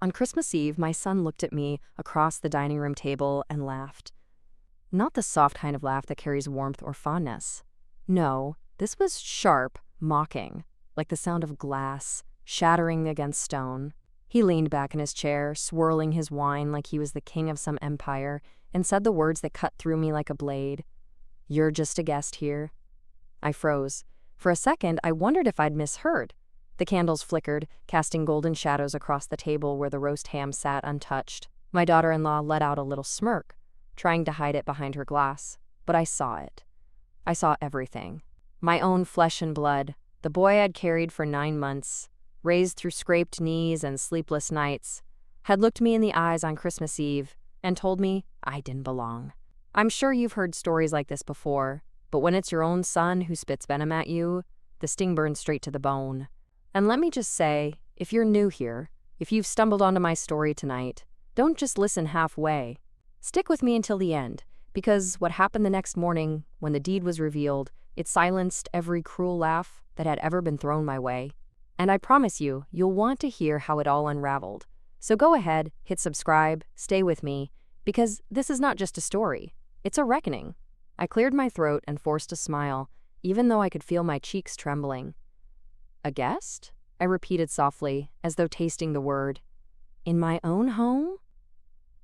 On Christmas Eve, my son looked at me across the dining room table and laughed. Not the soft kind of laugh that carries warmth or fondness. No, this was sharp, mocking, like the sound of glass shattering against stone. He leaned back in his chair, swirling his wine like he was the king of some empire, and said the words that cut through me like a blade. "You're just a guest here." I froze. For a second, I wondered if I'd misheard. The candles flickered, casting golden shadows across the table where the roast ham sat untouched. My daughter-in-law let out a little smirk, trying to hide it behind her glass. But I saw it. I saw everything. My own flesh and blood, the boy I'd carried for 9 months, raised through scraped knees and sleepless nights, had looked me in the eyes on Christmas Eve and told me I didn't belong. I'm sure you've heard stories like this before, but when it's your own son who spits venom at you, the sting burns straight to the bone. And let me just say, if you're new here, if you've stumbled onto my story tonight, don't just listen halfway. Stick with me until the end, because what happened the next morning, when the deed was revealed, it silenced every cruel laugh that had ever been thrown my way. And I promise you, you'll want to hear how it all unraveled. So go ahead, hit subscribe, stay with me, because this is not just a story, it's a reckoning. I cleared my throat and forced a smile, even though I could feel my cheeks trembling. "A guest?" I repeated softly, as though tasting the word. "In my own home?"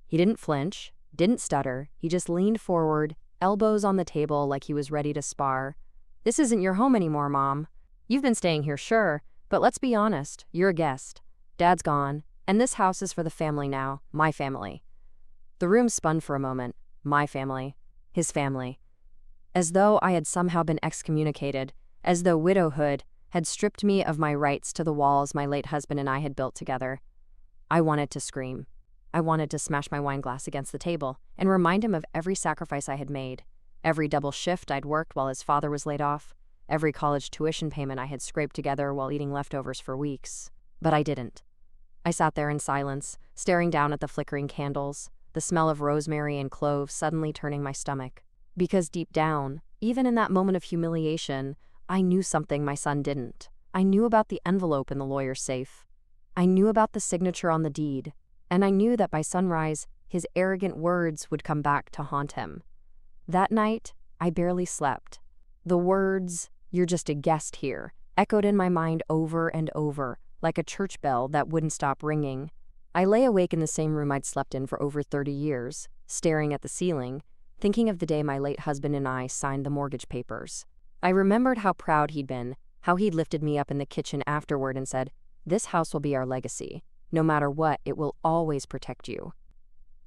He didn't flinch, didn't stutter, he just leaned forward, elbows on the table like he was ready to spar. "This isn't your home anymore, Mom. You've been staying here, sure, but let's be honest, you're a guest. Dad's gone, and this house is for the family now, my family." The room spun for a moment. My family. His family. As though I had somehow been excommunicated, as though widowhood had stripped me of my rights to the walls my late husband and I had built together. I wanted to scream. I wanted to smash my wine glass against the table and remind him of every sacrifice I had made, every double shift I'd worked while his father was laid off, every college tuition payment I had scraped together while eating leftovers for weeks. But I didn't. I sat there in silence, staring down at the flickering candles, the smell of rosemary and cloves suddenly turning my stomach. Because deep down, even in that moment of humiliation, I knew something my son didn't. I knew about the envelope in the lawyer's safe. I knew about the signature on the deed. And I knew that by sunrise, his arrogant words would come back to haunt him. That night, I barely slept. The words, "You're just a guest here," echoed in my mind over and over, like a church bell that wouldn't stop ringing. I lay awake in the same room I'd slept in for over 30 years, staring at the ceiling, thinking of the day my late husband and I signed the mortgage papers. I remembered how proud he'd been, how he'd lifted me up in the kitchen afterward and said, "This house will be our legacy. No matter what, it will always protect you."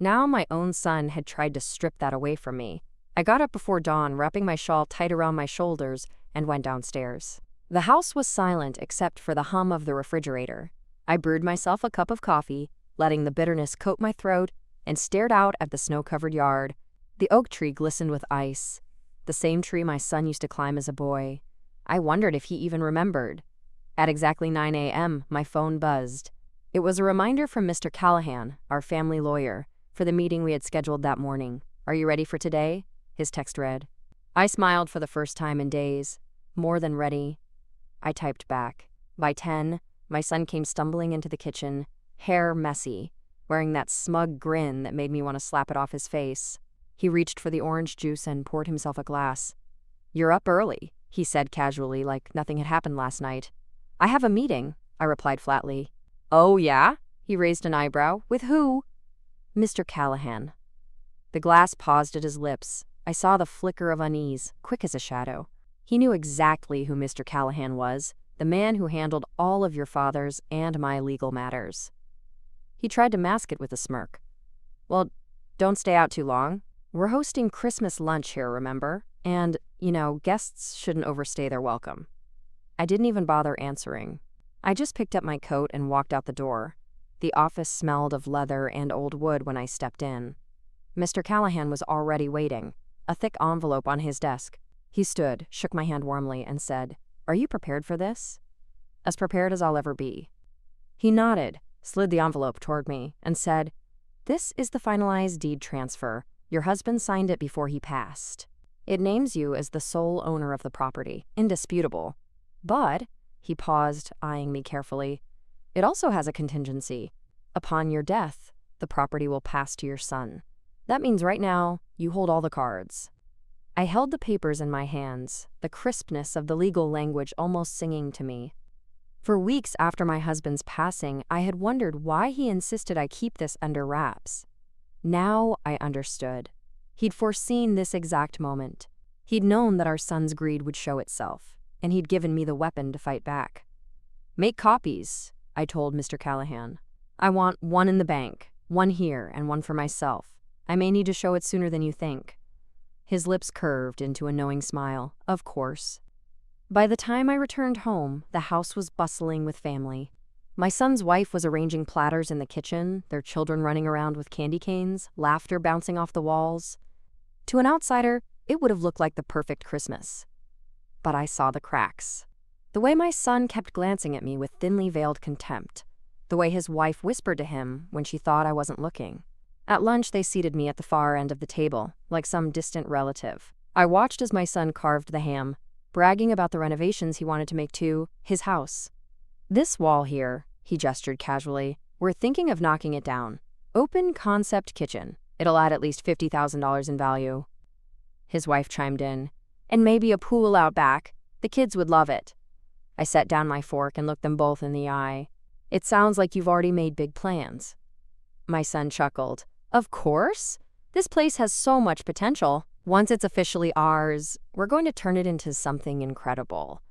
Now my own son had tried to strip that away from me. I got up before dawn, wrapping my shawl tight around my shoulders, and went downstairs. The house was silent except for the hum of the refrigerator. I brewed myself a cup of coffee, letting the bitterness coat my throat, and stared out at the snow-covered yard. The oak tree glistened with ice, the same tree my son used to climb as a boy. I wondered if he even remembered. At exactly 9 a.m., my phone buzzed. It was a reminder from Mr. Callahan, our family lawyer, for the meeting we had scheduled that morning. "Are you ready for today?" his text read. I smiled for the first time in days. "More than ready." I typed back. By 10, my son came stumbling into the kitchen, hair messy, wearing that smug grin that made me want to slap it off his face. He reached for the orange juice and poured himself a glass. "You're up early," he said casually, like nothing had happened last night. "I have a meeting," I replied flatly. "Oh, yeah?" He raised an eyebrow. "With who?" "Mr. Callahan." The glass paused at his lips. I saw the flicker of unease, quick as a shadow. He knew exactly who Mr. Callahan was, the man who handled all of your father's and my legal matters. He tried to mask it with a smirk. "Well, don't stay out too long. We're hosting Christmas lunch here, remember? And, guests shouldn't overstay their welcome." I didn't even bother answering. I just picked up my coat and walked out the door. The office smelled of leather and old wood when I stepped in. Mr. Callahan was already waiting, a thick envelope on his desk. He stood, shook my hand warmly, and said, "Are you prepared for this?" "As prepared as I'll ever be." He nodded, slid the envelope toward me, and said, "This is the finalized deed transfer. Your husband signed it before he passed. It names you as the sole owner of the property, indisputable. But," he paused, eyeing me carefully, "it also has a contingency. Upon your death, the property will pass to your son. That means right now, you hold all the cards." I held the papers in my hands, the crispness of the legal language almost singing to me. For weeks after my husband's passing, I had wondered why he insisted I keep this under wraps. Now I understood. He'd foreseen this exact moment. He'd known that our son's greed would show itself, and he'd given me the weapon to fight back. "Make copies," I told Mr. Callahan. "I want one in the bank, one here, and one for myself. I may need to show it sooner than you think." His lips curved into a knowing smile. Of course. By the time I returned home, the house was bustling with family. My son's wife was arranging platters in the kitchen, their children running around with candy canes, laughter bouncing off the walls. To an outsider, it would have looked like the perfect Christmas. But I saw the cracks. The way my son kept glancing at me with thinly veiled contempt. The way his wife whispered to him when she thought I wasn't looking. At lunch, they seated me at the far end of the table, like some distant relative. I watched as my son carved the ham, bragging about the renovations he wanted to make to his house. "This wall here," he gestured casually, "we're thinking of knocking it down. Open concept kitchen. It'll add at least $50,000 in value." His wife chimed in, "And maybe a pool out back. The kids would love it." I set down my fork and looked them both in the eye. "It sounds like you've already made big plans." My son chuckled. "Of course. This place has so much potential. Once it's officially ours, we're going to turn it into something incredible.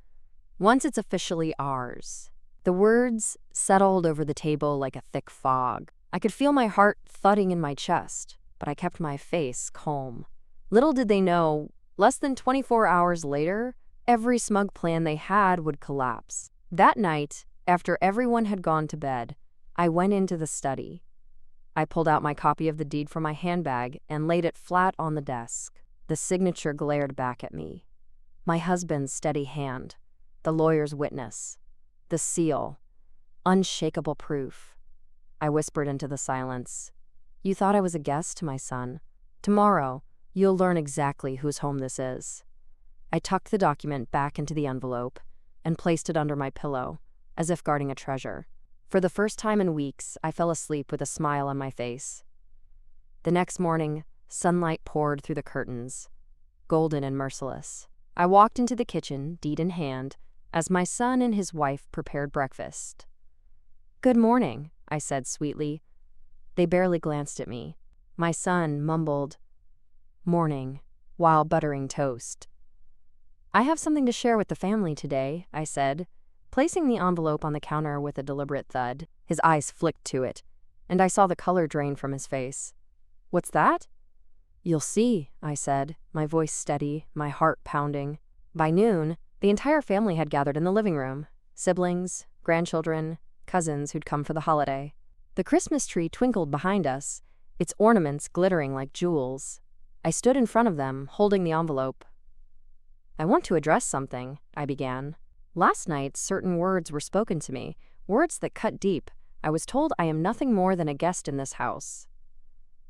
Once it's officially ours." The words settled over the table like a thick fog. I could feel my heart thudding in my chest, but I kept my face calm. Little did they know, less than 24 hours later, every smug plan they had would collapse. That night, after everyone had gone to bed, I went into the study. I pulled out my copy of the deed from my handbag and laid it flat on the desk. The signature glared back at me. My husband's steady hand, the lawyer's witness, the seal, unshakable proof. I whispered into the silence, "You thought I was a guest, my son. Tomorrow, you'll learn exactly whose home this is." I tucked the document back into the envelope and placed it under my pillow, as if guarding a treasure. For the first time in weeks, I fell asleep with a smile on my face. The next morning, sunlight poured through the curtains, golden and merciless. I walked into the kitchen, deed in hand, as my son and his wife prepared breakfast. "Good morning," I said sweetly. They barely glanced at me. My son mumbled, "Morning," while buttering toast. "I have something to share with the family today," I said, placing the envelope on the counter with a deliberate thud. His eyes flicked to it, and I saw the color drain from his face. "What's that?" "You'll see," I said, my voice steady, my heart pounding. By noon, the entire family had gathered in the living room. Siblings, grandchildren, cousins who'd come for the holiday. The Christmas tree twinkled behind us, its ornaments glittering like jewels. I stood in front of them, holding the envelope. "I want to address something," I began. "Last night, certain words were spoken to me, words that cut deep. I was told I am nothing more than a guest in this house."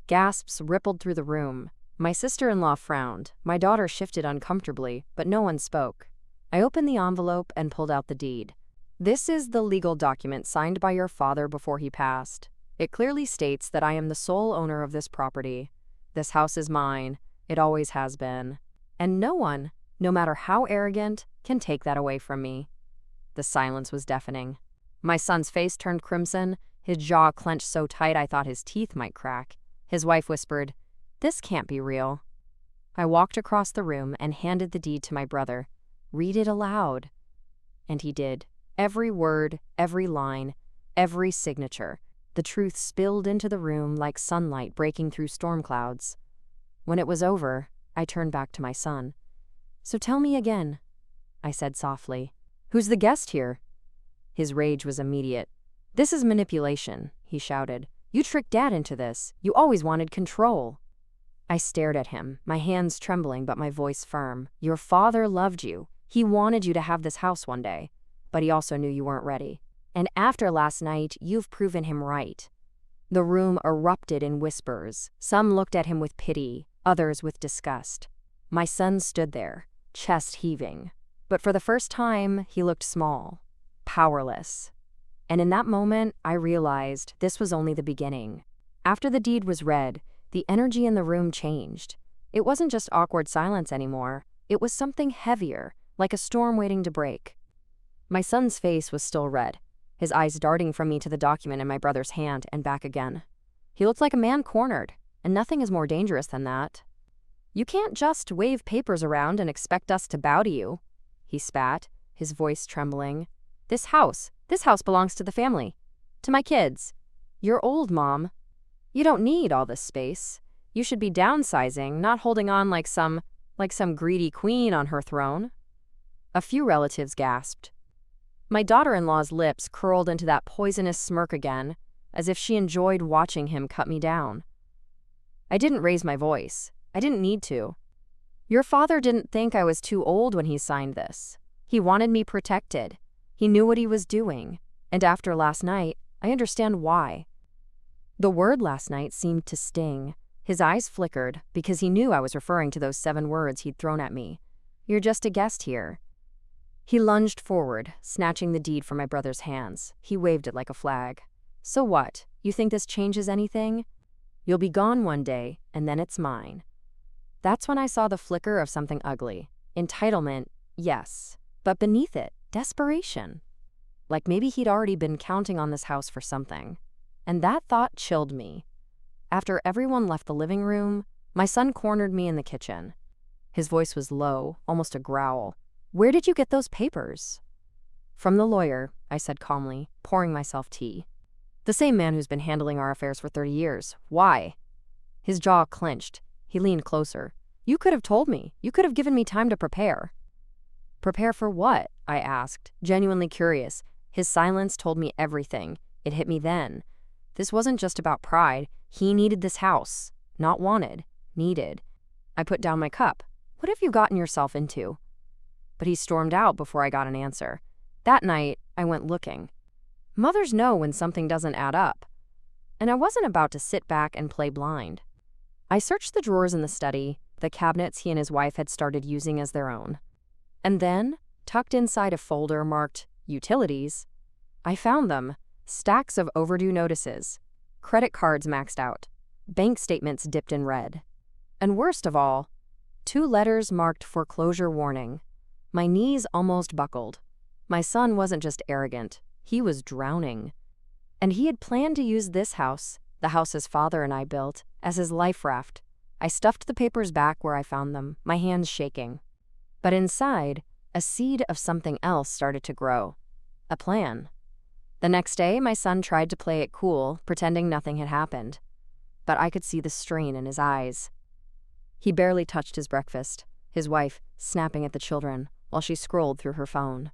Gasps rippled through the room. My sister-in-law frowned. My daughter shifted uncomfortably, but no one spoke. I opened the envelope and pulled out the deed. "This is the legal document signed by your father before he passed. It clearly states that I am the sole owner of this property. This house is mine. It always has been. And no one, no matter how arrogant, can take that away from me." The silence was deafening. My son's face turned crimson, his jaw clenched so tight I thought his teeth might crack. His wife whispered, "This can't be real." I walked across the room and handed the deed to my brother. "Read it aloud." And he did. Every word, every line, every signature. The truth spilled into the room like sunlight breaking through storm clouds. When it was over, I turned back to my son. "So tell me again," I said softly. "Who's the guest here?" His rage was immediate. "This is manipulation," he shouted. "You tricked Dad into this. You always wanted control." I stared at him, my hands trembling but my voice firm. "Your father loved you. He wanted you to have this house one day. But he also knew you weren't ready. And after last night, you've proven him right." The room erupted in whispers. Some looked at him with pity, others with disgust. My son stood there, chest heaving. But for the first time, he looked small, powerless. And in that moment, I realized this was only the beginning. After the deed was read, the energy in the room changed. It wasn't just awkward silence anymore. It was something heavier, like a storm waiting to break. My son's face was still red, his eyes darting from me to the document in my brother's hand and back again. He looked like a man cornered, and nothing is more dangerous than that. "You can't just wave papers around and expect us to bow to you," he spat, his voice trembling. This house belongs to the family. To my kids. You're old, Mom. You don't need all this space. You should be downsizing, not holding on like some greedy queen on her throne." A few relatives gasped. My daughter-in-law's lips curled into that poisonous smirk again, as if she enjoyed watching him cut me down. I didn't raise my voice. I didn't need to. "Your father didn't think I was too old when he signed this. He wanted me protected. He knew what he was doing. And after last night, I understand why." The word last night seemed to sting. His eyes flickered because he knew I was referring to those 7 words he'd thrown at me. "You're just a guest here." He lunged forward, snatching the deed from my brother's hands. He waved it like a flag. "So what? You think this changes anything? You'll be gone one day, and then it's mine." That's when I saw the flicker of something ugly. Entitlement, yes, but beneath it, desperation. Like maybe he'd already been counting on this house for something. And that thought chilled me. After everyone left the living room, my son cornered me in the kitchen. His voice was low, almost a growl. "Where did you get those papers?" "From the lawyer," I said calmly, pouring myself tea. "The same man who's been handling our affairs for 30 years. Why?" His jaw clenched. He leaned closer. "You could have told me. You could have given me time to prepare." "Prepare for what?" I asked, genuinely curious. His silence told me everything. It hit me then. This wasn't just about pride. He needed this house. Not wanted. Needed. I put down my cup. "What have you gotten yourself into?" But he stormed out before I got an answer. That night, I went looking. Mothers know when something doesn't add up. And I wasn't about to sit back and play blind. I searched the drawers in the study, the cabinets he and his wife had started using as their own. And then, tucked inside a folder marked Utilities, I found them. Stacks of overdue notices. Credit cards maxed out. Bank statements dipped in red. And worst of all, 2 letters marked foreclosure warning. My knees almost buckled. My son wasn't just arrogant. He was drowning. And he had planned to use this house, the house his father and I built, as his life raft. I stuffed the papers back where I found them, my hands shaking. But inside, a seed of something else started to grow. A plan. The next day, my son tried to play it cool, pretending nothing had happened. But I could see the strain in his eyes. He barely touched his breakfast, his wife snapping at the children while she scrolled through her phone.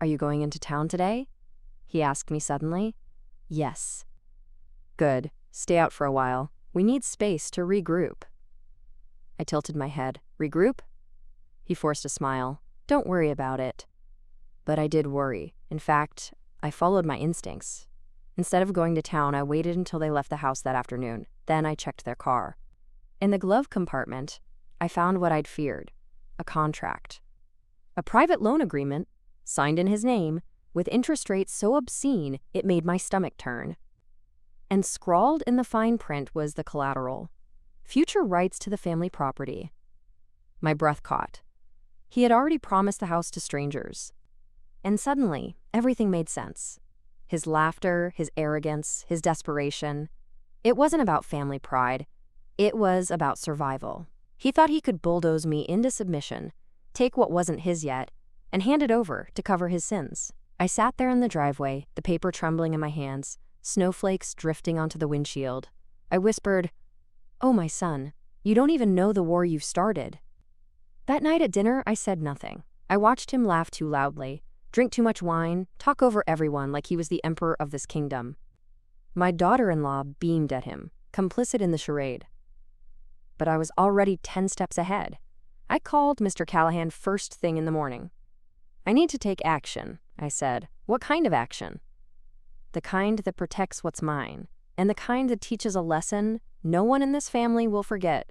"Are you going into town today?" he asked me suddenly. "Yes." "Good. Stay out for a while. We need space to regroup." I tilted my head. "Regroup?" He forced a smile. "Don't worry about it." But I did worry. In fact, I followed my instincts. Instead of going to town, I waited until they left the house that afternoon. Then I checked their car. In the glove compartment, I found what I'd feared. A contract. A private loan agreement, signed in his name, with interest rates so obscene it made my stomach turn. And scrawled in the fine print was the collateral. Future rights to the family property. My breath caught. He had already promised the house to strangers. And suddenly, everything made sense. His laughter, his arrogance, his desperation. It wasn't about family pride. It was about survival. He thought he could bulldoze me into submission, take what wasn't his yet, and hand it over to cover his sins. I sat there in the driveway, the paper trembling in my hands, snowflakes drifting onto the windshield. I whispered, "Oh, my son, you don't even know the war you've started." That night at dinner, I said nothing. I watched him laugh too loudly, drink too much wine, talk over everyone like he was the emperor of this kingdom. My daughter-in-law beamed at him, complicit in the charade. But I was already 10 steps ahead. I called Mr. Callahan first thing in the morning. "I need to take action," I said. "What kind of action?" "The kind that protects what's mine, and the kind that teaches a lesson no one in this family will forget."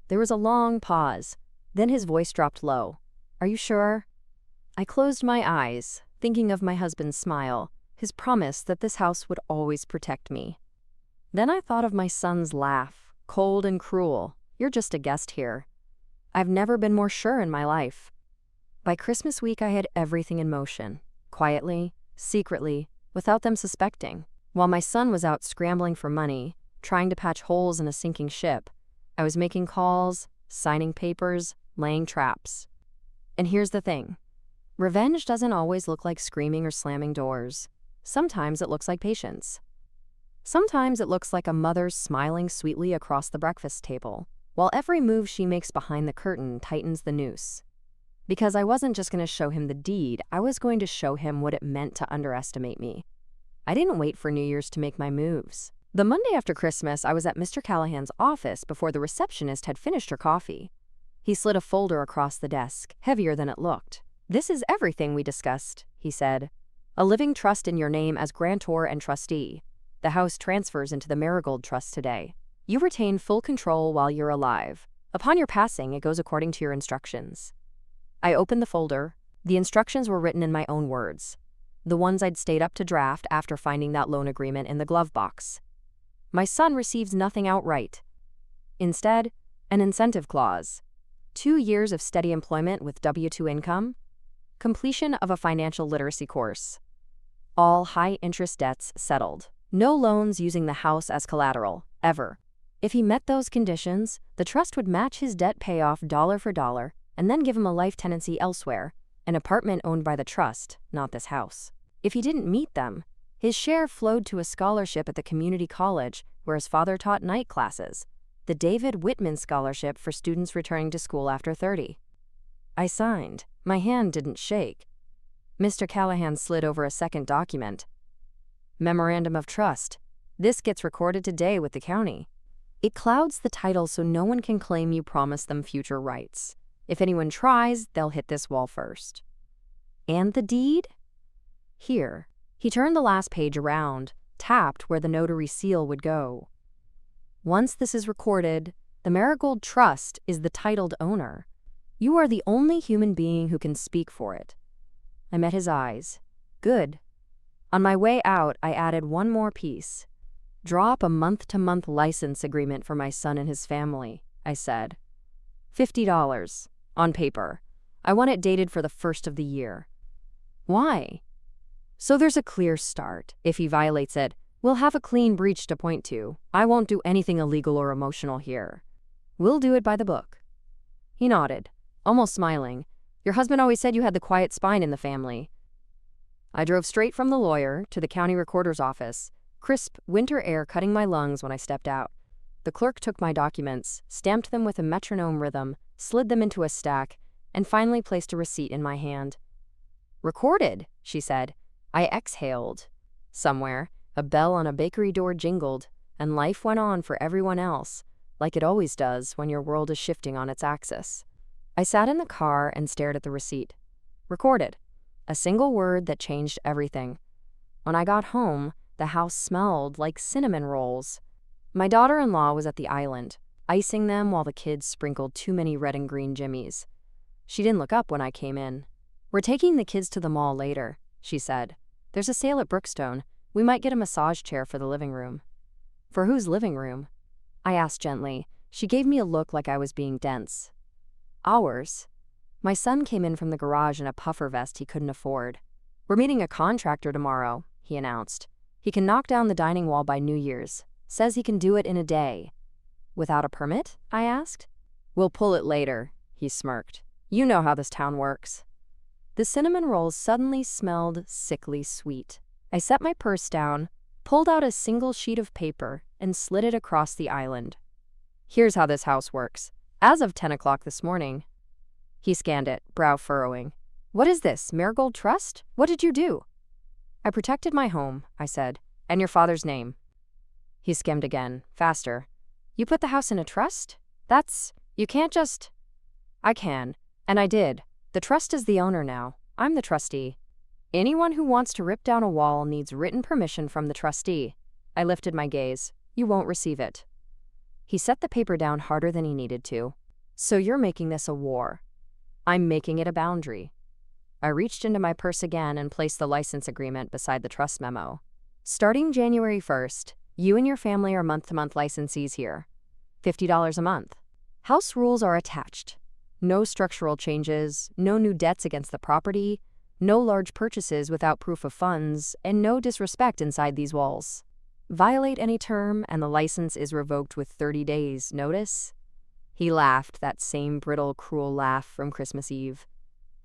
There was a long pause. Then his voice dropped low. "Are you sure?" I closed my eyes, thinking of my husband's smile, his promise that this house would always protect me. Then I thought of my son's laugh, cold and cruel. "You're just a guest here." I've never been more sure in my life. By Christmas week, I had everything in motion, quietly, secretly, without them suspecting. While my son was out scrambling for money, trying to patch holes in a sinking ship, I was making calls, signing papers, laying traps. And here's the thing. Revenge doesn't always look like screaming or slamming doors. Sometimes it looks like patience. Sometimes it looks like a mother smiling sweetly across the breakfast table, while every move she makes behind the curtain tightens the noose. Because I wasn't just going to show him the deed, I was going to show him what it meant to underestimate me. I didn't wait for New Year's to make my moves. The Monday after Christmas, I was at Mr. Callahan's office before the receptionist had finished her coffee. He slid a folder across the desk, heavier than it looked. "This is everything we discussed," he said. "A living trust in your name as grantor and trustee. The house transfers into the Marigold Trust today. You retain full control while you're alive. Upon your passing, it goes according to your instructions." I opened the folder. The instructions were written in my own words, the ones I'd stayed up to draft after finding that loan agreement in the glove box. My son receives nothing outright. Instead, an incentive clause. 2 years of steady employment with W-2 income. Completion of a financial literacy course. All high-interest debts settled. No loans using the house as collateral, ever. If he met those conditions, the trust would match his debt payoff dollar for dollar and then give him a life tenancy elsewhere, an apartment owned by the trust, not this house. If he didn't meet them, his share flowed to a scholarship at the community college where his father taught night classes, the David Whitman Scholarship for students returning to school after 30. I signed. My hand didn't shake. Mr. Callahan slid over a second document. "Memorandum of Trust. This gets recorded today with the county. It clouds the title so no one can claim you promised them future rights. If anyone tries, they'll hit this wall first." "And the deed?" "Here." He turned the last page around, tapped where the notary seal would go. "Once this is recorded, the Marigold Trust is the titled owner. You are the only human being who can speak for it." I met his eyes. "Good." On my way out, I added one more piece. "Draw up a month-to-month license agreement for my son and his family," I said. $50. On paper. I want it dated for the first of the year. "Why?" "So there's a clear start. If he violates it, we'll have a clean breach to point to. I won't do anything illegal or emotional here. We'll do it by the book." He nodded, almost smiling. "Your husband always said you had the quiet spine in the family." I drove straight from the lawyer to the county recorder's office, crisp winter air cutting my lungs when I stepped out. The clerk took my documents, stamped them with a metronome rhythm, slid them into a stack, and finally placed a receipt in my hand. "Recorded," she said. I exhaled. Somewhere, a bell on a bakery door jingled, and life went on for everyone else, like it always does when your world is shifting on its axis. I sat in the car and stared at the receipt. Recorded. A single word that changed everything. When I got home, the house smelled like cinnamon rolls. My daughter-in-law was at the island, icing them while the kids sprinkled too many red and green jimmies. She didn't look up when I came in. "We're taking the kids to the mall later," she said. "There's a sale at Brookstone. We might get a massage chair for the living room." "For whose living room?" I asked gently. She gave me a look like I was being dense. "Ours." My son came in from the garage in a puffer vest he couldn't afford. "We're meeting a contractor tomorrow," he announced. "He can knock down the dining wall by New Year's. Says he can do it in a day." "Without a permit?" I asked. "We'll pull it later," he smirked. "You know how this town works." The cinnamon rolls suddenly smelled sickly sweet. I set my purse down, pulled out a single sheet of paper, and slid it across the island. "Here's how this house works. As of 10 o'clock this morning." He scanned it, brow furrowing. "What is this, Marigold Trust? What did you do?" "I protected my home," I said, "and your father's name." He skimmed again, faster. "You put the house in a trust? You can't just—" "I can, and I did. The trust is the owner now. I'm the trustee. Anyone who wants to rip down a wall needs written permission from the trustee." I lifted my gaze. "You won't receive it." He set the paper down harder than he needed to. "So you're making this a war." "I'm making it a boundary." I reached into my purse again and placed the license agreement beside the trust memo. Starting January 1st, you and your family are month-to-month licensees here. $50 a month. House rules are attached. No structural changes, no new debts against the property, no large purchases without proof of funds, and no disrespect inside these walls. Violate any term and the license is revoked with 30 days notice. He laughed, that same brittle, cruel laugh from Christmas Eve.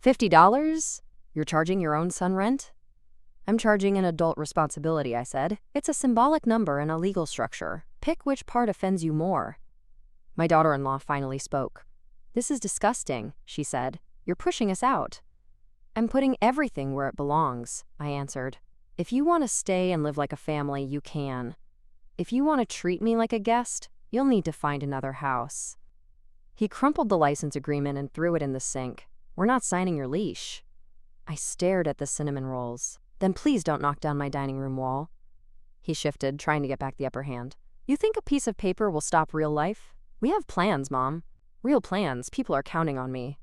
$50? You're charging your own son rent? I'm charging an adult responsibility, I said. It's a symbolic number in a legal structure. Pick which part offends you more. My daughter-in-law finally spoke. This is disgusting, she said. You're pushing us out. I'm putting everything where it belongs, I answered. If you want to stay and live like a family, you can. If you want to treat me like a guest, you'll need to find another house. He crumpled the license agreement and threw it in the sink. We're not signing your leash. I stared at the cinnamon rolls. Then please don't knock down my dining room wall. He shifted, trying to get back the upper hand. You think a piece of paper will stop real life? We have plans, Mom. Real plans. People are counting on me.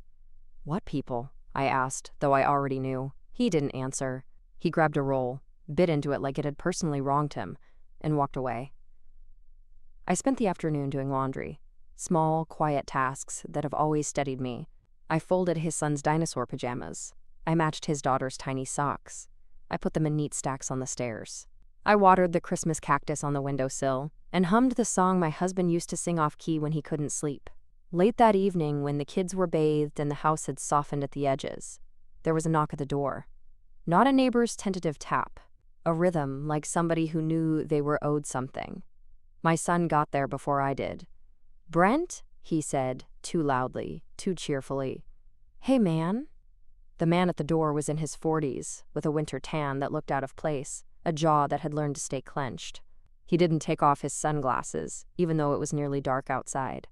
What people? I asked, though I already knew. He didn't answer. He grabbed a roll, bit into it like it had personally wronged him, and walked away. I spent the afternoon doing laundry. Small, quiet tasks that have always steadied me. I folded his son's dinosaur pajamas. I matched his daughter's tiny socks. I put them in neat stacks on the stairs. I watered the Christmas cactus on the windowsill and hummed the song my husband used to sing off-key when he couldn't sleep. Late that evening, when the kids were bathed and the house had softened at the edges, there was a knock at the door. Not a neighbor's tentative tap. A rhythm, like somebody who knew they were owed something. My son got there before I did. "Brent?" he said, too loudly, too cheerfully. "Hey, man." The man at the door was in his 40s, with a winter tan that looked out of place, a jaw that had learned to stay clenched. He didn't take off his sunglasses, even though it was nearly dark outside.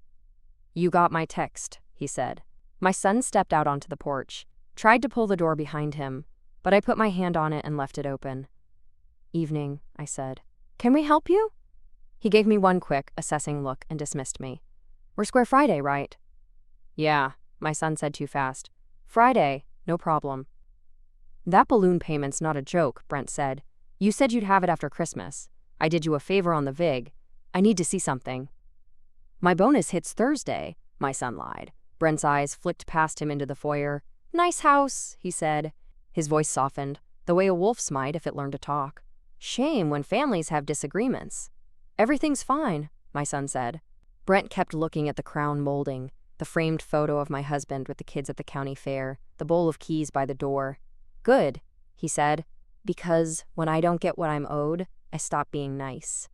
"You got my text," he said. My son stepped out onto the porch, tried to pull the door behind him, but I put my hand on it and left it open. "Evening," I said. "Can we help you?" He gave me one quick, assessing look and dismissed me. "We're Square Friday, right?" "Yeah," my son said too fast. "Friday, no problem." "That balloon payment's not a joke," Brent said. "You said you'd have it after Christmas. I did you a favor on the VIG. I need to see something." "My bonus hits Thursday," my son lied. Brent's eyes flicked past him into the foyer. "Nice house," he said. His voice softened, the way a wolf's might if it learned to talk. "Shame when families have disagreements." "Everything's fine," my son said. Brent kept looking at the crown molding, the framed photo of my husband with the kids at the county fair, the bowl of keys by the door. "Good," he said, "because when I don't get what I'm owed, I stop being nice."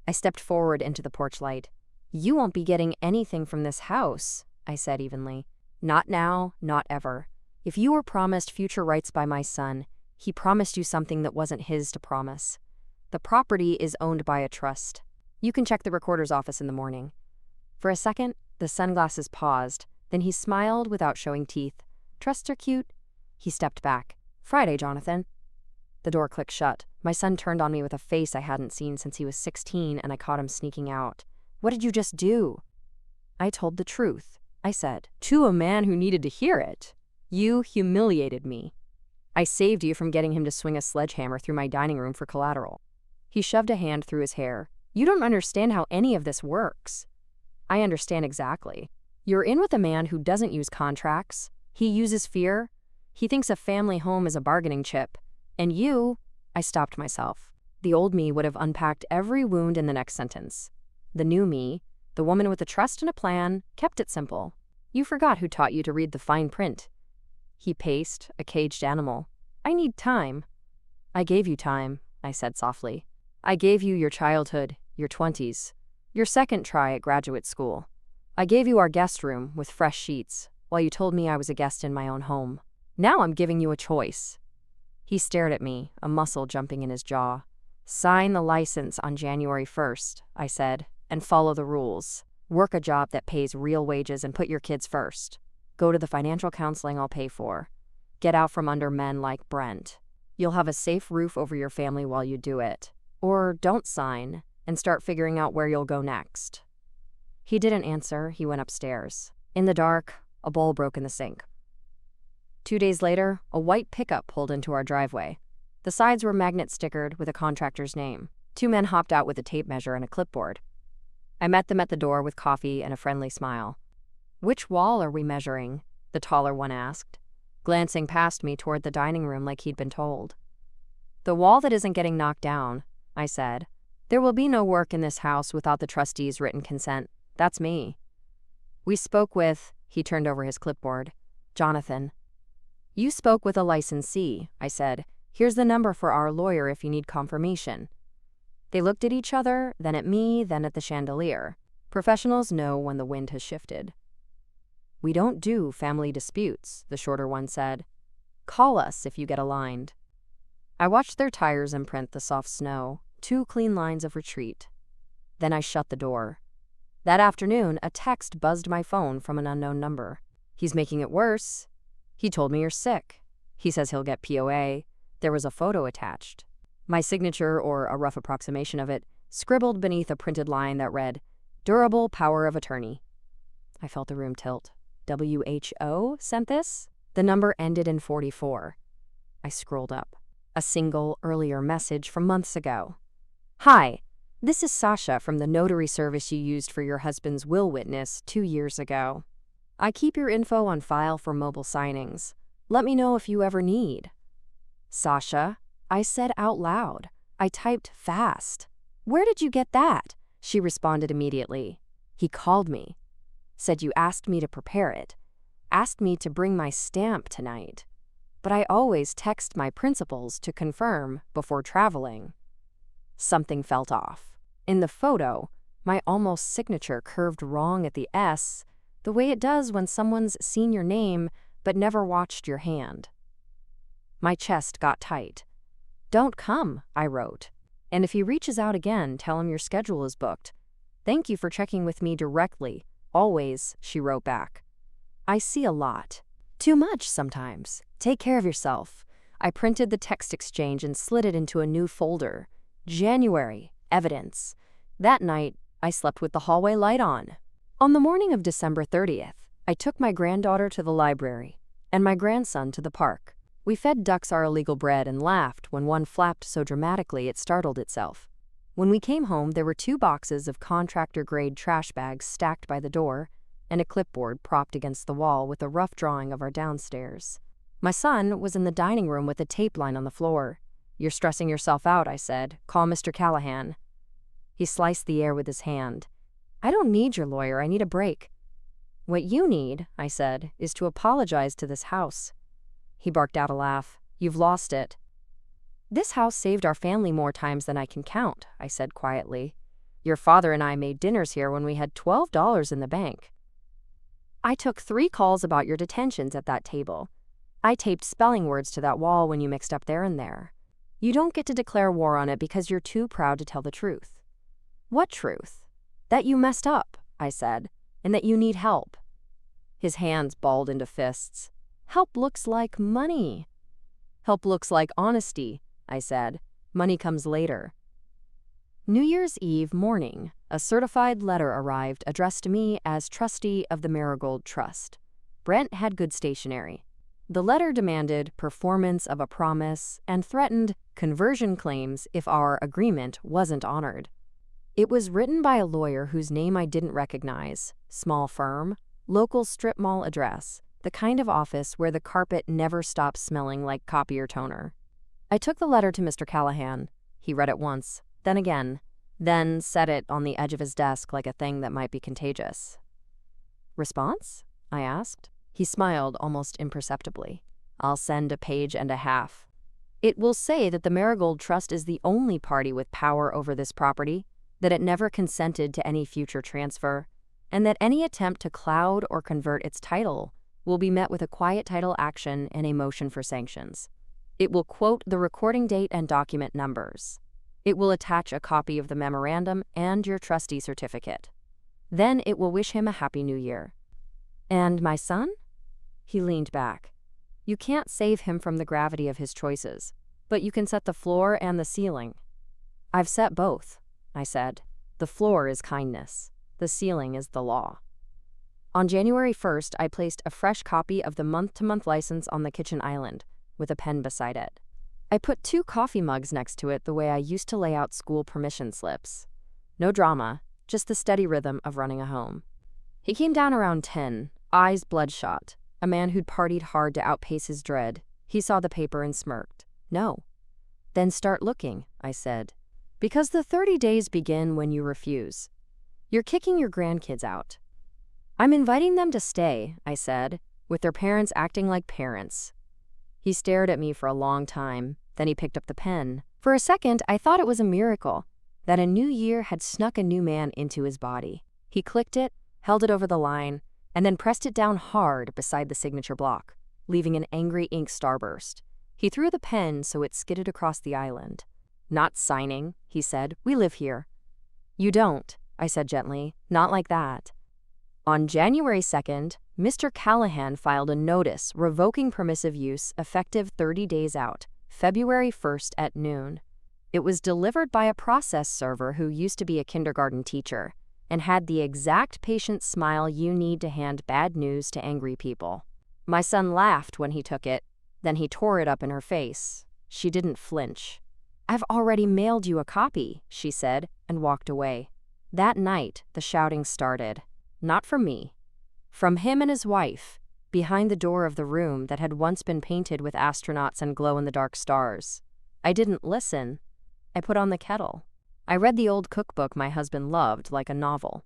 I stepped forward into the porch light. "You won't be getting anything from this house," I said evenly. "Not now, not ever. If you were promised future rights by my son, he promised you something that wasn't his to promise. The property is owned by a trust. You can check the recorder's office in the morning." For a second, the sunglasses paused, then he smiled without showing teeth. "Trusts are cute." He stepped back. "Friday, Jonathan." The door clicked shut. My son turned on me with a face I hadn't seen since he was 16, and I caught him sneaking out. "What did you just do?" "I told the truth," I said, to a man who needed to hear it. "You humiliated me. I saved you from getting him to swing a sledgehammer through my dining room for collateral." He shoved a hand through his hair. "You don't understand how any of this works." "I understand exactly. You're in with a man who doesn't use contracts. He uses fear. He thinks a family home is a bargaining chip. And you—" I stopped myself. The old me would have unpacked every wound in the next sentence. The new me, the woman with a trust and a plan, kept it simple. "You forgot who taught you to read the fine print." He paced, a caged animal. "I need time." "I gave you time," I said softly. "I gave you your childhood, your 20s, your second try at graduate school. I gave you our guest room with fresh sheets, while you told me I was a guest in my own home. Now I'm giving you a choice." He stared at me, a muscle jumping in his jaw. "Sign the license on January 1st, I said, "and follow the rules. Work a job that pays real wages and put your kids first. Go to the financial counseling I'll pay for. Get out from under men like Brent. You'll have a safe roof over your family while you do it. Or don't sign and start figuring out where you'll go next." He didn't answer. He went upstairs. In the dark, a bowl broke in the sink. 2 days later, a white pickup pulled into our driveway. The sides were magnet stickered with a contractor's name. 2 men hopped out with a tape measure and a clipboard. I met them at the door with coffee and a friendly smile. "Which wall are we measuring?" the taller one asked, glancing past me toward the dining room like he'd been told. "The wall that isn't getting knocked down," I said. "There will be no work in this house without the trustees' written consent. That's me." "We spoke with," he turned over his clipboard, "Jonathan." "You spoke with a licensee," I said. "Here's the number for our lawyer if you need confirmation." They looked at each other, then at me, then at the chandelier. Professionals know when the wind has shifted. "We don't do family disputes," the shorter one said. "Call us if you get aligned." I watched their tires imprint the soft snow, 2 clean lines of retreat. Then I shut the door. That afternoon, a text buzzed my phone from an unknown number. "He's making it worse. He told me you're sick. He says he'll get POA. There was a photo attached." My signature, or a rough approximation of it, scribbled beneath a printed line that read, "Durable power of attorney." I felt the room tilt. WHO sent this? The number ended in 44. I scrolled up. A single, earlier message from months ago. "Hi, this is Sasha from the notary service you used for your husband's will witness 2 years ago. I keep your info on file for mobile signings. Let me know if you ever need." "Sasha," I said out loud. I typed fast. "Where did you get that?" She responded immediately. "He called me. Said you asked me to prepare it. Asked me to bring my stamp tonight. But I always text my principals to confirm before traveling." Something felt off. In the photo, my almost signature curved wrong at the S, the way it does when someone's seen your name but never watched your hand. My chest got tight. "Don't come," I wrote. "And if he reaches out again, tell him your schedule is booked. Thank you for checking with me directly. Always," she wrote back. "I see a lot. Too much sometimes. Take care of yourself." I printed the text exchange and slid it into a new folder. January, evidence. That night, I slept with the hallway light on. On the morning of December 30th, I took my granddaughter to the library and my grandson to the park. We fed ducks our illegal bread and laughed when one flapped so dramatically it startled itself. When we came home, there were 2 boxes of contractor-grade trash bags stacked by the door and a clipboard propped against the wall with a rough drawing of our downstairs. My son was in the dining room with a tape line on the floor. "You're stressing yourself out," I said. "Call Mr. Callahan." He sliced the air with his hand. "I don't need your lawyer. I need a break." "What you need," I said, "is to apologize to this house." He barked out a laugh. "You've lost it." "This house saved our family more times than I can count," I said quietly. "Your father and I made dinners here when we had $12 in the bank." "I took 3 calls about your detentions at that table. I taped spelling words to that wall when you mixed up there and there. You don't get to declare war on it because you're too proud to tell the truth." "What truth?" "That you messed up," I said, "and that you need help." His hands balled into fists. "Help looks like money." "Help looks like honesty," I said. "Money comes later." New Year's Eve morning, a certified letter arrived addressed to me as trustee of the Marigold Trust. Brent had good stationery. The letter demanded performance of a promise and threatened conversion claims if our agreement wasn't honored. It was written by a lawyer whose name I didn't recognize, small firm, local strip mall address, the kind of office where the carpet never stops smelling like copier toner. I took the letter to Mr. Callahan. He read it once, then again, then set it on the edge of his desk like a thing that might be contagious. "Response?" I asked. He smiled almost imperceptibly. "I'll send a page and a half. It will say that the Marigold Trust is the only party with power over this property, that it never consented to any future transfer, and that any attempt to cloud or convert its title will be met with a quiet title action and a motion for sanctions. It will quote the recording date and document numbers. It will attach a copy of the memorandum and your trustee certificate. Then it will wish him a happy new year." "And my son?" He leaned back. "You can't save him from the gravity of his choices, but you can set the floor and the ceiling." "I've set both," I said. "The floor is kindness. The ceiling is the law." On January 1st, I placed a fresh copy of the month-to-month license on the kitchen island, with a pen beside it. I put 2 coffee mugs next to it the way I used to lay out school permission slips. No drama, just the steady rhythm of running a home. He came down around 10, eyes bloodshot, a man who'd partied hard to outpace his dread. He saw the paper and smirked. "No." "Then start looking," I said. "Because the 30 days begin when you refuse. You're kicking your grandkids out." "I'm inviting them to stay," I said, with their parents acting like parents. He stared at me for a long time, then he picked up the pen. For a second, I thought it was a miracle, that a new year had snuck a new man into his body. He clicked it, held it over the line, and then pressed it down hard beside the signature block, leaving an angry ink starburst. He threw the pen so it skidded across the island. "Not signing," he said. "We live here." "You don't," I said gently. "Not like that." On January 2nd, Mr. Callahan filed a notice revoking permissive use effective 30 days out, February 1st at noon. It was delivered by a process server who used to be a kindergarten teacher and had the exact patient smile you need to hand bad news to angry people. My son laughed when he took it, then he tore it up in her face. She didn't flinch. "I've already mailed you a copy," she said, and walked away. That night, the shouting started. Not from me. From him and his wife, behind the door of the room that had once been painted with astronauts and glow-in-the-dark stars. I didn't listen. I put on the kettle. I read the old cookbook my husband loved like a novel.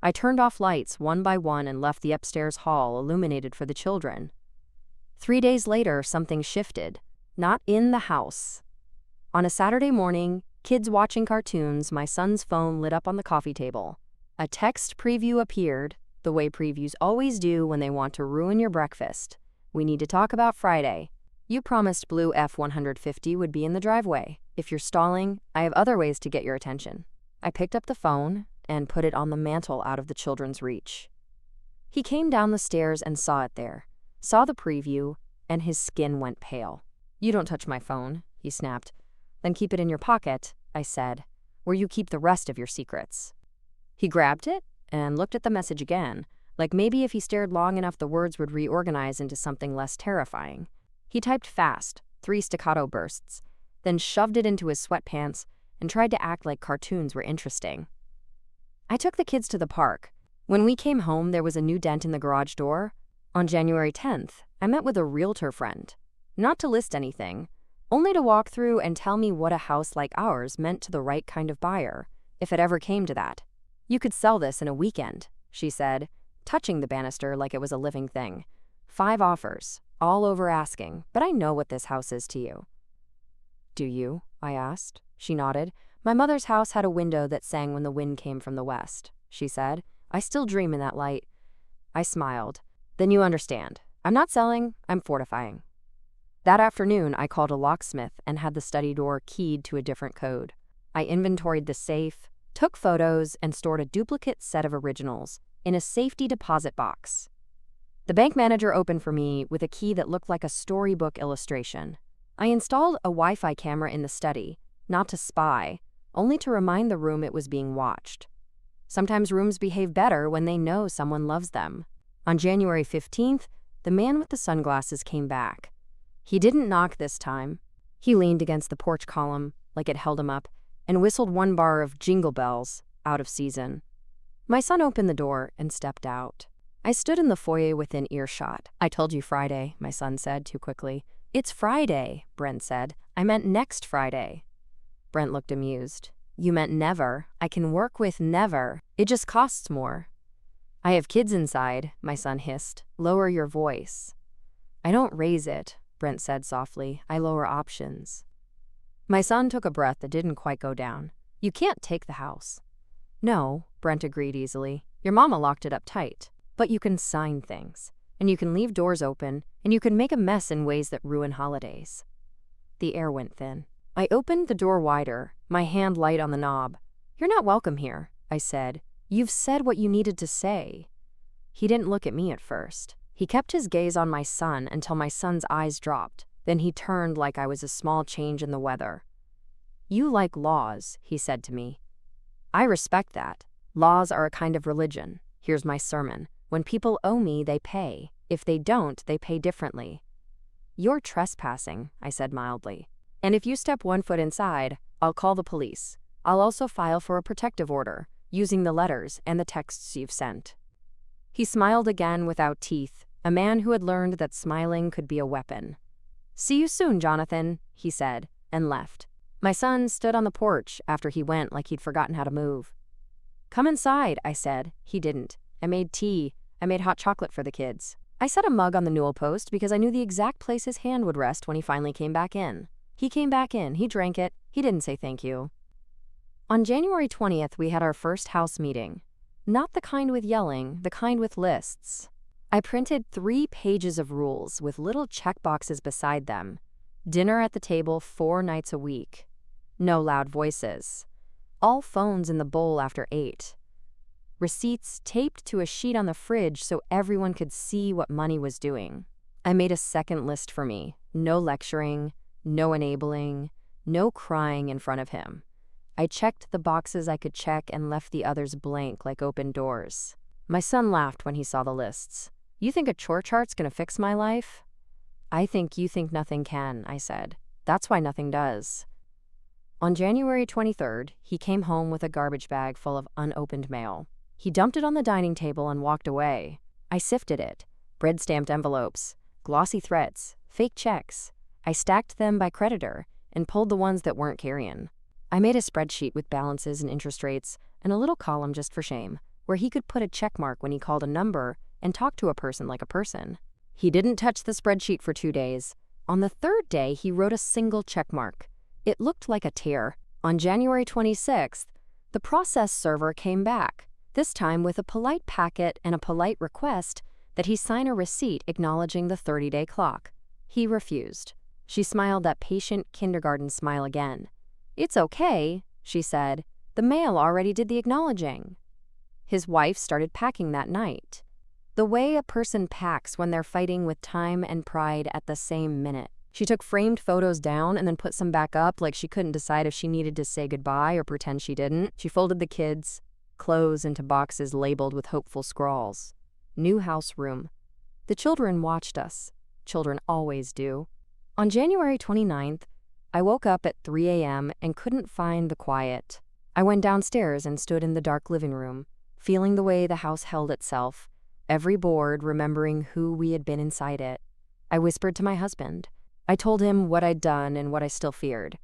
I turned off lights one by one and left the upstairs hall illuminated for the children. 3 days later, something shifted. Not in the house. On a Saturday morning, kids watching cartoons, my son's phone lit up on the coffee table. A text preview appeared, the way previews always do when they want to ruin your breakfast. "We need to talk about Friday. You promised blue F-150 would be in the driveway. If you're stalling, I have other ways to get your attention." I picked up the phone and put it on the mantel out of the children's reach. He came down the stairs and saw it there, saw the preview, and his skin went pale. "You don't touch my phone," he snapped. "Then keep it in your pocket," I said, "where you keep the rest of your secrets." He grabbed it and looked at the message again, like maybe if he stared long enough the words would reorganize into something less terrifying. He typed fast, 3 staccato bursts, then shoved it into his sweatpants and tried to act like cartoons were interesting. I took the kids to the park. When we came home, there was a new dent in the garage door. On January 10th, I met with a realtor friend. Not to list anything, only to walk through and tell me what a house like ours meant to the right kind of buyer, if it ever came to that. "You could sell this in a weekend," she said, touching the banister like it was a living thing. 5 offers, all over asking, but I know what this house is to you." "Do you?" I asked. She nodded. "My mother's house had a window that sang when the wind came from the west," she said. "I still dream in that light." I smiled. "Then you understand. I'm not selling, I'm fortifying." That afternoon, I called a locksmith and had the study door keyed to a different code. I inventoried the safe, took photos, and stored a duplicate set of originals in a safety deposit box. The bank manager opened for me with a key that looked like a storybook illustration. I installed a Wi-Fi camera in the study, not to spy, only to remind the room it was being watched. Sometimes rooms behave better when they know someone loves them. On January 15th, the man with the sunglasses came back. He didn't knock this time. He leaned against the porch column, like it held him up, and whistled 1 bar of Jingle Bells, out of season. My son opened the door and stepped out. I stood in the foyer within earshot. "I told you Friday," my son said too quickly. "It's Friday," Brent said. "I meant next Friday." Brent looked amused. "You meant never. I can work with never. It just costs more." "I have kids inside," my son hissed. "Lower your voice." "I don't raise it," Brent said softly. "I lower options." My son took a breath that didn't quite go down. "You can't take the house." "No," Brent agreed easily. "Your mama locked it up tight. But you can sign things, and you can leave doors open, and you can make a mess in ways that ruin holidays." The air went thin. I opened the door wider, my hand light on the knob. "You're not welcome here," I said. "You've said what you needed to say." He didn't look at me at first. He kept his gaze on my son until my son's eyes dropped. Then he turned like I was a small change in the weather. "You like laws," he said to me. "I respect that. Laws are a kind of religion. Here's my sermon. When people owe me, they pay. If they don't, they pay differently. You're trespassing, I said mildly. And if you step 1 foot inside, I'll call the police. I'll also file for a protective order, using the letters and the texts you've sent. He smiled again without teeth, a man who had learned that smiling could be a weapon. See you soon, Jonathan, he said, and left. My son stood on the porch after he went like he'd forgotten how to move. Come inside, I said. He didn't. I made tea. I made hot chocolate for the kids. I set a mug on the newel post because I knew the exact place his hand would rest when he finally came back in. He came back in, he drank it, he didn't say thank you. On January 20th, we had our first house meeting. Not the kind with yelling, the kind with lists. I printed 3 pages of rules with little checkboxes beside them. Dinner at the table 4 nights a week. No loud voices. All phones in the bowl after 8. Receipts taped to a sheet on the fridge so everyone could see what money was doing. I made a second list for me. No lecturing, no enabling, no crying in front of him. I checked the boxes I could check and left the others blank like open doors. My son laughed when he saw the lists. You think a chore chart's gonna fix my life? I think you think nothing can, I said. That's why nothing does. On January 23rd, he came home with a garbage bag full of unopened mail. He dumped it on the dining table and walked away. I sifted it. Bread-stamped envelopes, glossy threats, fake checks. I stacked them by creditor and pulled the ones that weren't carrying. I made a spreadsheet with balances and interest rates and a little column just for shame, where he could put a check mark when he called a number and talk to a person like a person. He didn't touch the spreadsheet for 2 days. On the 3rd day, he wrote a single check mark. It looked like a tear. On January 26th, the process server came back, this time with a polite packet and a polite request that he sign a receipt acknowledging the 30-day clock. He refused. She smiled that patient kindergarten smile again. It's okay, she said. The mail already did the acknowledging. His wife started packing that night. The way a person packs when they're fighting with time and pride at the same minute. She took framed photos down and then put some back up like she couldn't decide if she needed to say goodbye or pretend she didn't. She folded the kids' clothes into boxes labeled with hopeful scrawls. New house room. The children watched us. Children always do. On January 29th, I woke up at 3 a.m. and couldn't find the quiet. I went downstairs and stood in the dark living room, feeling the way the house held itself, every board remembering who we had been inside it. I whispered to my husband. I told him what I'd done and what I still feared.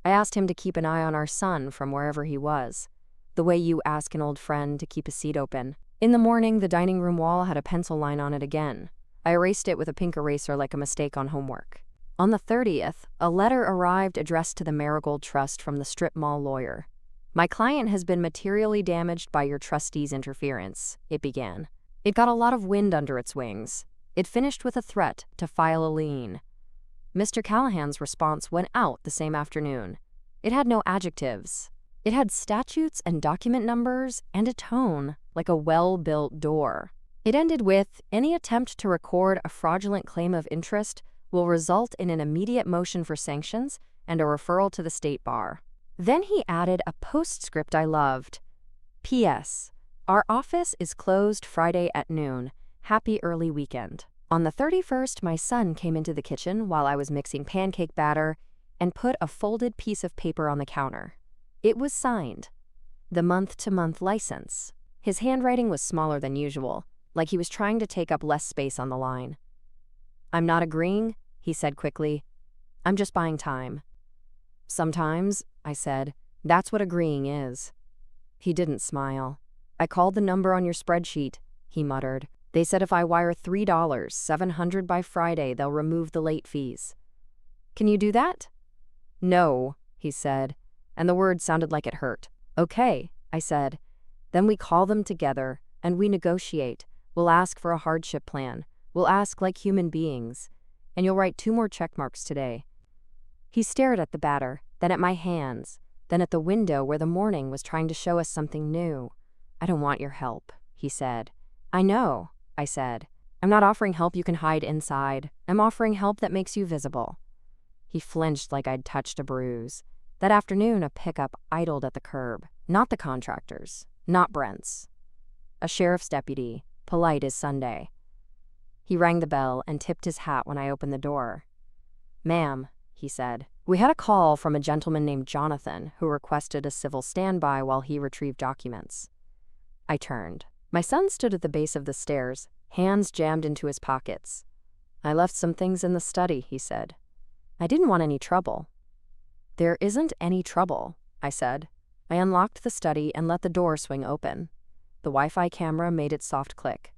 I asked him to keep an eye on our son from wherever he was, the way you ask an old friend to keep a seat open. In the morning, the dining room wall had a pencil line on it again. I erased it with a pink eraser like a mistake on homework. On the 30th, a letter arrived addressed to the Marigold Trust from the strip mall lawyer. My client has been materially damaged by your trustee's interference, it began. It got a lot of wind under its wings. It finished with a threat to file a lien. Mr. Callahan's response went out the same afternoon. It had no adjectives. It had statutes and document numbers and a tone like a well-built door. It ended with, any attempt to record a fraudulent claim of interest will result in an immediate motion for sanctions and a referral to the state bar. Then he added a postscript I loved. P.S. Our office is closed Friday at noon. Happy early weekend. On the 31st, my son came into the kitchen while I was mixing pancake batter and put a folded piece of paper on the counter. It was signed. The month-to-month license. His handwriting was smaller than usual, like he was trying to take up less space on the line. I'm not agreeing, he said quickly. I'm just buying time. Sometimes, I said, that's what agreeing is. He didn't smile. I called the number on your spreadsheet, he muttered. They said if I wire $3, $700 by Friday, they'll remove the late fees. Can you do that? No, he said, and the word sounded like it hurt. Okay, I said. Then we call them together, and we negotiate. We'll ask for a hardship plan. We'll ask like human beings. And you'll write 2 more check marks today. He stared at the batter, then at my hands, then at the window where the morning was trying to show us something new. I don't want your help, he said. I know, I said. I'm not offering help you can hide inside. I'm offering help that makes you visible. He flinched like I'd touched a bruise. That afternoon, a pickup idled at the curb. Not the contractors. Not Brent's. A sheriff's deputy, Polite as Sunday. He rang the bell and tipped his hat when I opened the door. "Ma'am," he said, "we had a call from a gentleman named Jonathan who requested a civil standby while he retrieved documents." I turned. My son stood at the base of the stairs, hands jammed into his pockets. "I left some things in the study," he said. "I didn't want any trouble." "There isn't any trouble," I said. I unlocked the study and let the door swing open. The Wi-Fi camera made its soft click.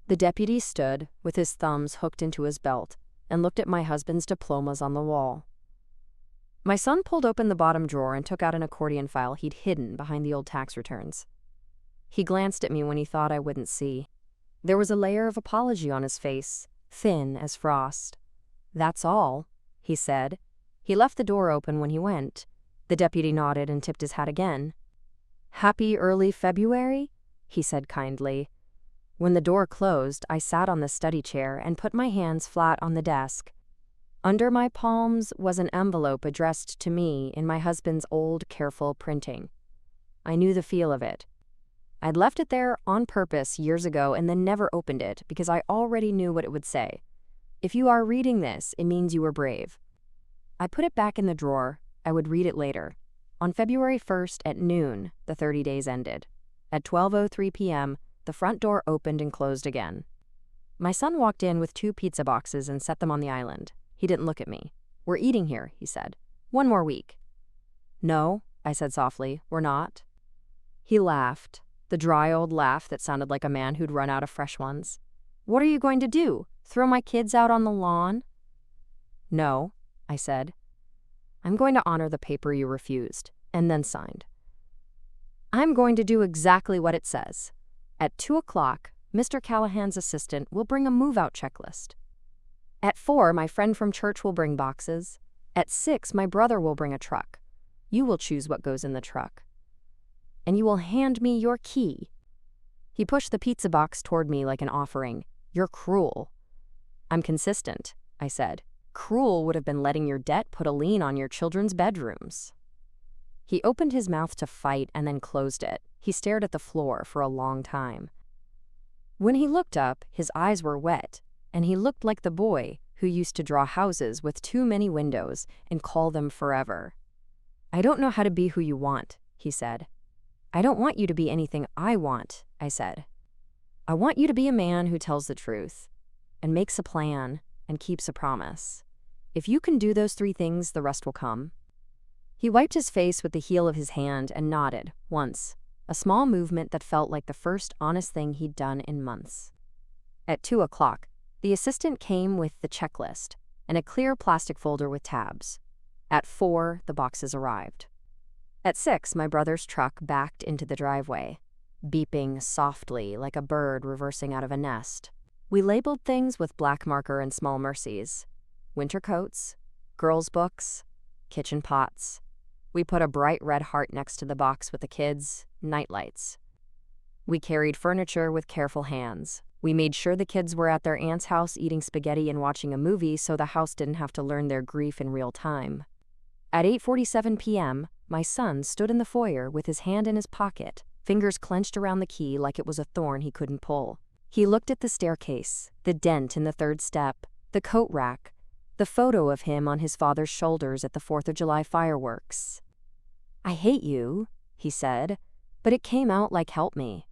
The deputy stood, with his thumbs hooked into his belt, and looked at my husband's diplomas on the wall. My son pulled open the bottom drawer and took out an accordion file he'd hidden behind the old tax returns. He glanced at me when he thought I wouldn't see. There was a layer of apology on his face, thin as frost. "That's all," he said. He left the door open when he went. The deputy nodded and tipped his hat again. "Happy early February?" he said kindly. When the door closed, I sat on the study chair and put my hands flat on the desk. Under my palms was an envelope addressed to me in my husband's old, careful printing. I knew the feel of it. I'd left it there on purpose years ago and then never opened it because I already knew what it would say. "If you are reading this, it means you were brave." I put it back in the drawer. I would read it later. On February 1st at noon, the 30 days ended. At 12:03 p.m., the front door opened and closed again. My son walked in with 2 pizza boxes and set them on the island. He didn't look at me. "We're eating here," he said. "1 more week." "No," I said softly, "we're not." He laughed, the dry old laugh that sounded like a man who'd run out of fresh ones. "What are you going to do? Throw my kids out on the lawn?" "No," I said. "I'm going to honor the paper you refused," and then signed. "I'm going to do exactly what it says. At 2 o'clock, Mr. Callahan's assistant will bring a move-out checklist. At 4, my friend from church will bring boxes. At 6, my brother will bring a truck. You will choose what goes in the truck. And you will hand me your key." He pushed the pizza box toward me like an offering. "You're cruel." "I'm consistent," I said. "Cruel would have been letting your debt put a lien on your children's bedrooms." He opened his mouth to fight and then closed it. He stared at the floor for a long time. When he looked up, his eyes were wet, and he looked like the boy who used to draw houses with too many windows and call them forever. "I don't know how to be who you want," he said. "I don't want you to be anything I want," I said. "I want you to be a man who tells the truth and makes a plan and keeps a promise. If you can do those 3 things, the rest will come." He wiped his face with the heel of his hand and nodded, once, a small movement that felt like the first honest thing he'd done in months. At 2 o'clock, the assistant came with the checklist and a clear plastic folder with tabs. At 4, the boxes arrived. At 6, my brother's truck backed into the driveway, beeping softly like a bird reversing out of a nest. We labeled things with black marker and small mercies. Winter coats, girls' books, kitchen pots. We put a bright red heart next to the box with the kids' nightlights. We carried furniture with careful hands. We made sure the kids were at their aunt's house eating spaghetti and watching a movie so the house didn't have to learn their grief in real time. At 8:47 p.m., my son stood in the foyer with his hand in his pocket, fingers clenched around the key like it was a thorn he couldn't pull. He looked at the staircase, the dent in the 3rd step, the coat rack, the photo of him on his father's shoulders at the 4th of July fireworks. "I hate you," he said, but it came out like "help me."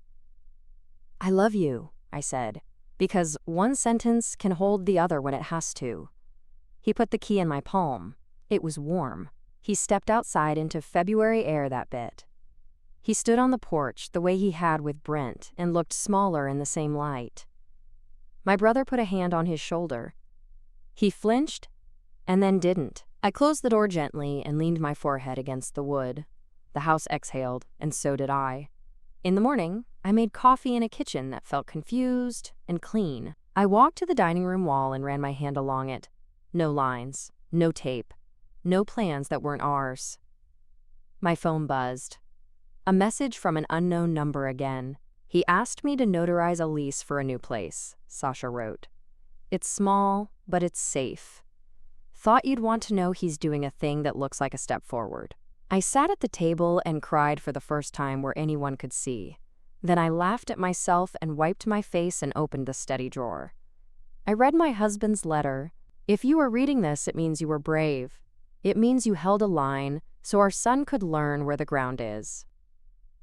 "I love you," I said, because one sentence can hold the other when it has to. He put the key in my palm. It was warm. He stepped outside into February air that bit. He stood on the porch the way he had with Brent and looked smaller in the same light. My brother put a hand on his shoulder. He flinched and then didn't. I closed the door gently and leaned my forehead against the wood. The house exhaled, and so did I. In the morning, I made coffee in a kitchen that felt confused and clean. I walked to the dining room wall and ran my hand along it. No lines, no tape, no plans that weren't ours. My phone buzzed. A message from an unknown number again. He asked me to notarize a lease for a new place, Sasha wrote. "It's small, but it's safe. Thought you'd want to know he's doing a thing that looks like a step forward." I sat at the table and cried for the first time where anyone could see. Then I laughed at myself and wiped my face and opened the study drawer. I read my husband's letter. If you are reading this, it means you were brave. It means you held a line so our son could learn where the ground is.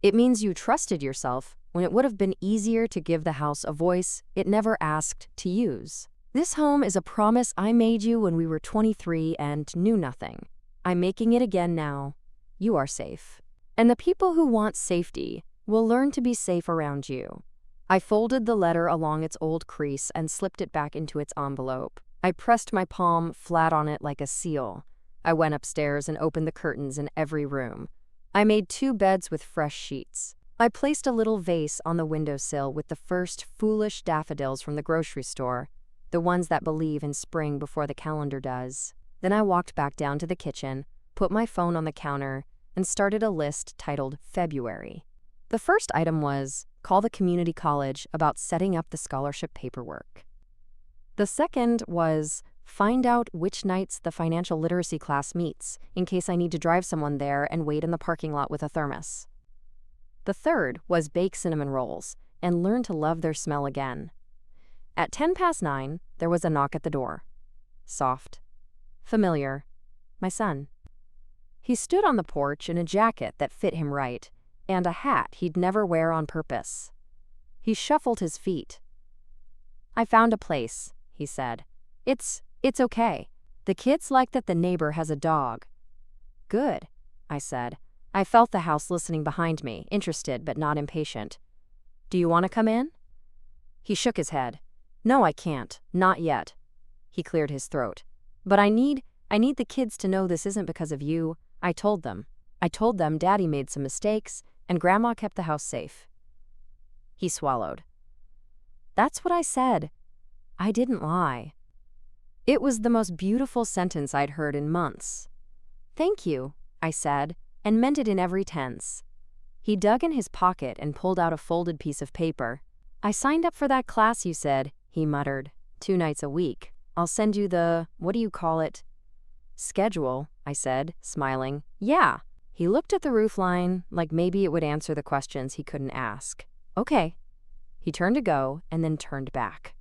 It means you trusted yourself when it would have been easier to give the house a voice it never asked to use. This home is a promise I made you when we were 23 and knew nothing. I'm making it again now. You are safe. And the people who want safety will learn to be safe around you. I folded the letter along its old crease and slipped it back into its envelope. I pressed my palm flat on it like a seal. I went upstairs and opened the curtains in every room. I made 2 beds with fresh sheets. I placed a little vase on the windowsill with the first foolish daffodils from the grocery store, the ones that believe in spring before the calendar does. Then I walked back down to the kitchen, put my phone on the counter, and started a list titled February. The first item was, call the community college about setting up the scholarship paperwork. The second was, find out which nights the financial literacy class meets, in case I need to drive someone there and wait in the parking lot with a thermos. The third was bake cinnamon rolls and learn to love their smell again. At 9:10, there was a knock at the door. Soft. Familiar. My son. He stood on the porch in a jacket that fit him right, and a hat he'd never wear on purpose. He shuffled his feet. I found a place, he said. It's okay. The kids like that the neighbor has a dog. Good, I said. I felt the house listening behind me, interested but not impatient. Do you want to come in? He shook his head. No, I can't. Not yet. He cleared his throat. But I need the kids to know this isn't because of you. I told them Daddy made some mistakes and Grandma kept the house safe. He swallowed. That's what I said. I didn't lie. It was the most beautiful sentence I'd heard in months. Thank you, I said, and meant it in every tense. He dug in his pocket and pulled out a folded piece of paper. I signed up for that class you said, he muttered. 2 nights a week. I'll send you the, what do you call it? Schedule, I said, smiling. Yeah. He looked at the roofline like maybe it would answer the questions he couldn't ask. Okay. He turned to go and then turned back.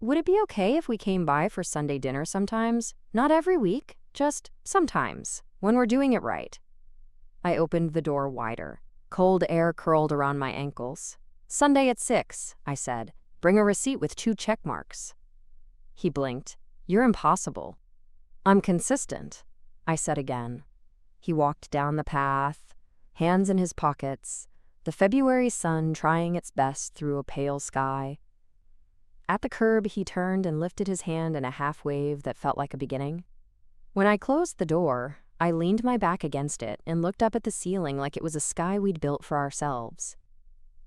Would it be okay if we came by for Sunday dinner sometimes? Not every week, just sometimes, when we're doing it right. I opened the door wider. Cold air curled around my ankles. Sunday at 6, I said. Bring a receipt with 2 check marks. He blinked. You're impossible. I'm consistent, I said again. He walked down the path, hands in his pockets, the February sun trying its best through a pale sky. At the curb, he turned and lifted his hand in a half-wave that felt like a beginning. When I closed the door, I leaned my back against it and looked up at the ceiling like it was a sky we'd built for ourselves.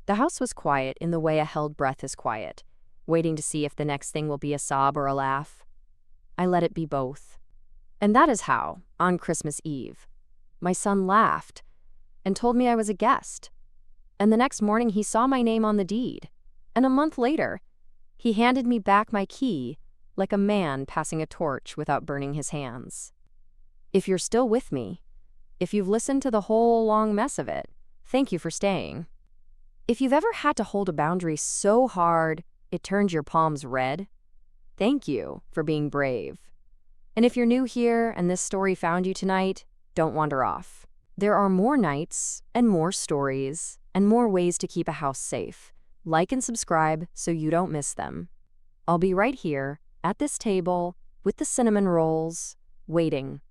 The house was quiet in the way a held breath is quiet, waiting to see if the next thing will be a sob or a laugh. I let it be both. And that is how, on Christmas Eve, my son laughed and told me I was a guest. And the next morning he saw my name on the deed. And a month later, he handed me back my key like a man passing a torch without burning his hands. If you're still with me, if you've listened to the whole long mess of it, thank you for staying. If you've ever had to hold a boundary so hard it turned your palms red, thank you for being brave. And if you're new here and this story found you tonight, don't wander off. There are more nights and more stories and more ways to keep a house safe. Like and subscribe so you don't miss them. I'll be right here at this table with the cinnamon rolls, waiting